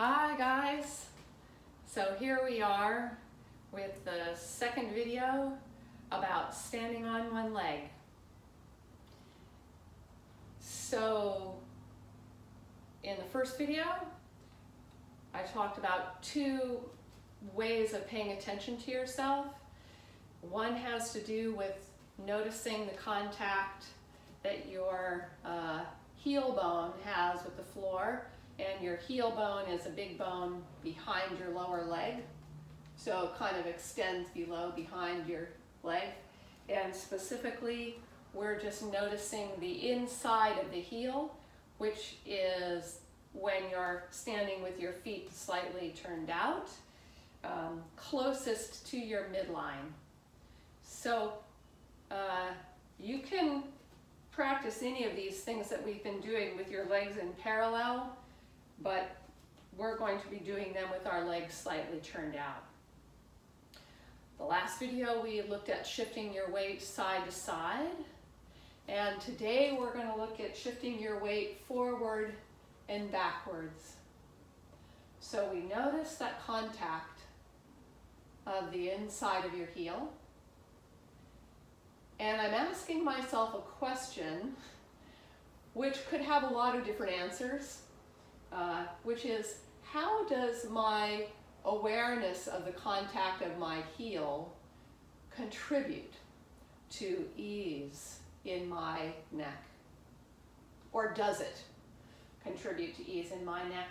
Hi guys, so here we are with the second video about standing on one leg. So in the first video I talked about two ways of paying attention to yourself. One has to do with noticing the contact that your heel bone has with the floor. And your heel bone is a big bone behind your lower leg. So it kind of extends behind your leg. And specifically, we're just noticing the inside of the heel, which is when you're standing with your feet slightly turned out, closest to your midline. So you can practice any of these things that we've been doing with your legs in parallel, but we're going to be doing them with our legs slightly turned out. The last video we looked at shifting your weight side to side, and today we're going to look at shifting your weight forward and backwards. So we notice that contact of the inside of your heel, and I'm asking myself a question which could have a lot of different answers. Which is, how does my awareness of the contact of my heel contribute to ease in my neck? Or does it contribute to ease in my neck?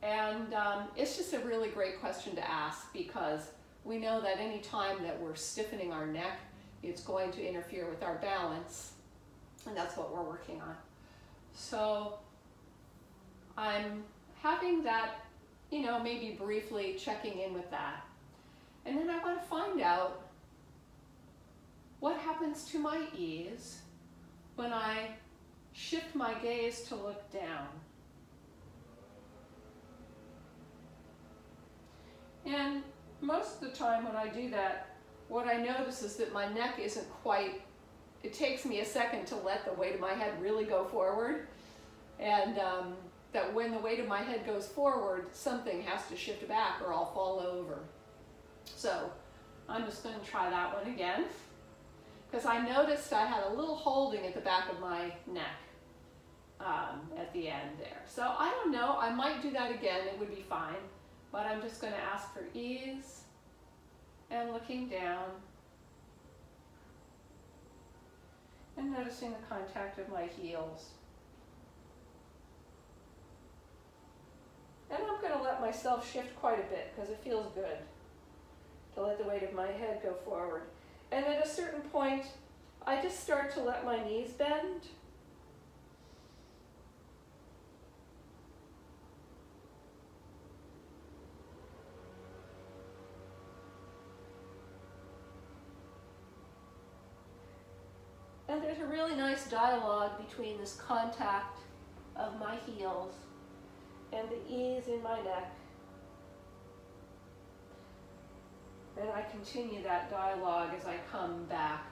And it's just a really great question to ask, because we know that any time that we're stiffening our neck, it's going to interfere with our balance, and that's what we're working on. So I'm having that, maybe briefly checking in with that. And then I want to find out what happens to my ease when I shift my gaze to look down. And most of the time when I do that, what I notice is that my neck isn't quite, it takes me a second to let the weight of my head really go forward. And that when the weight of my head goes forward, something has to shift back or I'll fall over. So I'm just going to try that one again, because I noticed I had a little holding at the back of my neck at the end there. So I don't know, I might do that again, it would be fine. But I'm just going to ask for ease and looking down and noticing the contact of my heels. And I'm going to let myself shift quite a bit because it feels good to let the weight of my head go forward. And at a certain point, I just start to let my knees bend. And there's a really nice dialogue between this contact of my heels and the ease in my neck. And I continue that dialogue as I come back.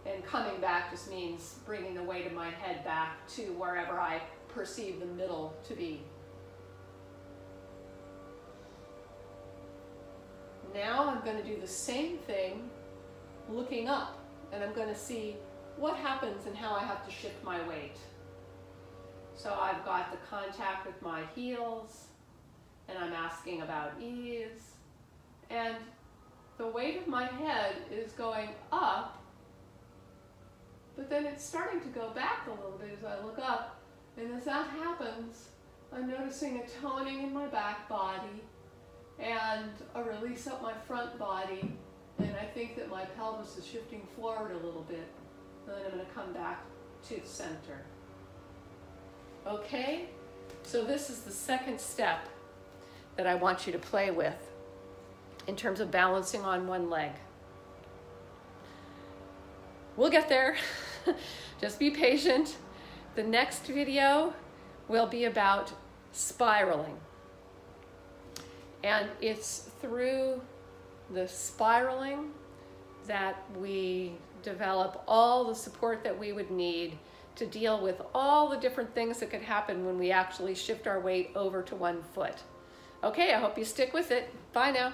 And coming back just means bringing the weight of my head back to wherever I perceive the middle to be. Now I'm going to do the same thing looking up, and I'm going to see what happens and how I have to shift my weight. So I've got the contact with my heels, and I'm asking about ease, and the weight of my head is going up, but then it's starting to go back a little bit as I look up, and as that happens, I'm noticing a toning in my back body and a release up my front body, and I think that my pelvis is shifting forward a little bit, and then I'm going to come back to the center. Okay, so this is the second step that I want you to play with in terms of balancing on one leg. We'll get there. Just be patient. The next video will be about spiraling. And it's through the spiraling that we develop all the support that we would need to deal with all the different things that could happen when we actually shift our weight over to one foot. Okay, I hope you stick with it. Bye now.